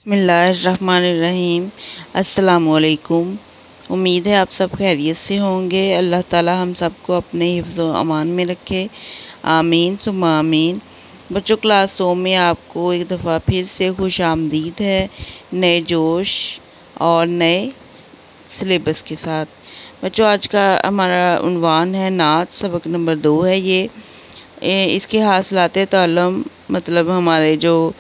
बिस्मिल्लाहिर्रहमानिर्रहीम। अस्सलाम वालेकुम। उम्मीद है आप सब खैरियत से होंगे। अल्लाह ताला हम सबको अपने हिफ्ज़ व अमान में रखे, आमीन सुम्मा आमीन। बच्चों, क्लास 100 में आपको एक दफ़ा फिर से खुश आमदीद है, नए जोश और नए सिलेबस के साथ। बच्चों, आज का हमारा उन्वान है नात, सबक नंबर 2 है ये। इसके हासिलात ताल्लुम मतलब हमारे जो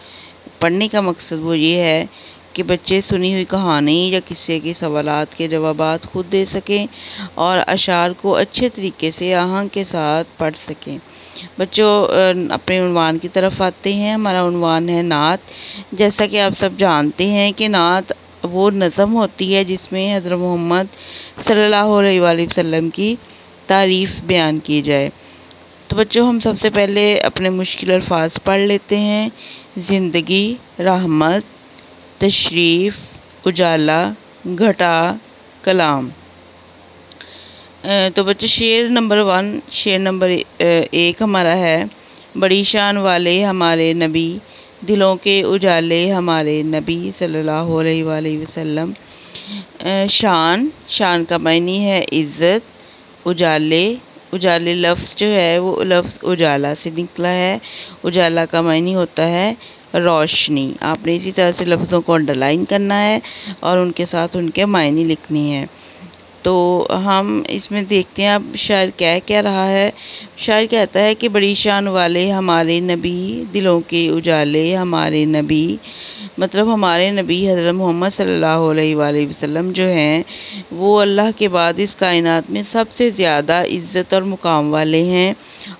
पढ़ने का मकसद वो ये है कि बच्चे सुनी हुई कहानी या किस्से के सवालात के जवाबात खुद दे सकें और अशार को अच्छे तरीके से आहंग के साथ पढ़ सकें। बच्चों, अपने उन्वान की तरफ आते हैं। हमारा उन्वान है नात। जैसा कि आप सब जानते हैं कि नात वो नज़म होती है जिसमें हज़रत मोहम्मद सल्लल्लाहु अलैहि वसल्लम की तारीफ़ बयान की जाए। तो बच्चों, हम सबसे पहले अपने मुश्किल अल्फाज पढ़ लेते हैं। ज़िंदगी, रहमत, तशरीफ़, उजाला, घटा, कलाम। तो बच्चों, शेर नंबर 1 हमारा है, बड़ी शान वाले हमारे नबी, दिलों के उजाले हमारे नबी सल्लल्लाहु अलैहि वसल्लम। शान का मायने है इज़्ज़त। उजाले लफ्ज़ जो है वो लफ्ज़ उजाला से निकला है। उजाला का मायने होता है रोशनी। आपने इसी तरह से लफ्ज़ों को अंडरलाइन करना है और उनके साथ उनके मायने लिखने हैं। तो हम इसमें देखते हैं अब शायर कह रहा है। शायर कहता है कि बड़ी शान वाले हमारे नबी, दिलों के उजाले हमारे नबी, मतलब हमारे नबी हज़रत मोहम्मद सल्लल्लाहु अलैहि वसल्लम जो हैं वो अल्लाह के बाद इस कायनात में सबसे ज़्यादा इज़्ज़त और मुकाम वाले हैं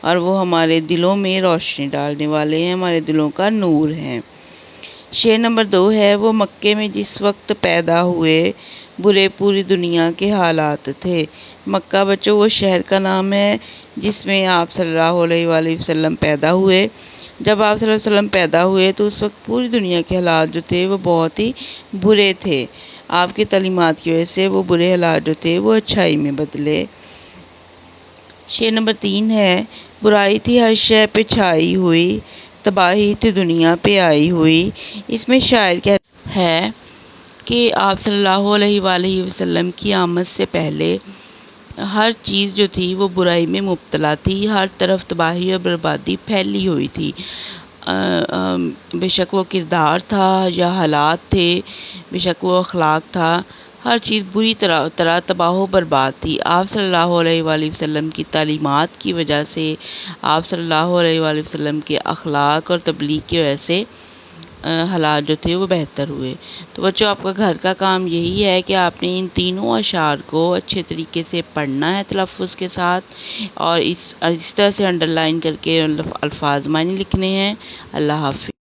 और वो हमारे दिलों में रोशनी डालने वाले हैं, हमारे दिलों का नूर हैं। शेर नंबर 2 है, वो मक्के में जिस वक्त पैदा हुए बुरे पूरी दुनिया के हालात थे। मक्का बच्चों वो शहर का नाम है जिसमें आप सल्लल्लाहु अलैहि वसल्लम पैदा हुए। जब आप सल्लल्लाहु अलैहि वसल्लम पैदा हुए तो उस वक्त पूरी दुनिया के हालात जो थे वो बहुत ही बुरे थे। आपकी तालीमात की वजह से वो बुरे हालात जो थे वो अच्छाई में बदले। शेर नंबर 3 है, बुराई थी हर शय पे छाई हुई, तबाही थी दुनिया पे आई हुई। इसमें शायर कहता है कि आप सल्लल्लाहु अलैहि वसल्लम की आमद से पहले हर चीज़ जो थी वो बुराई में मुब्तला थी, हर तरफ तबाही और बर्बादी फैली हुई थी। बेशक वो किरदार था या हालात थे, बेशक वो अखलाक था, हर चीज़ बुरी तरह तबाह बर्बाद थी। आप सल्लल्लाहु अलैहि वसल्लम की तालीमात की वजह से, आप सल्लल्लाहु अलैहि वसल्लम के अखलाक और तबलीग की वजह से हालात जो थे वो बेहतर हुए। तो बच्चों, आपका घर का काम यही है कि आपने इन तीनों अशार को अच्छे तरीके से पढ़ना है तलफ़्फ़ुज़ के साथ और इस तरह से अंडरलाइन करके अल्फाज मायने लिखने हैं। अल्लाह हाफ़िज़।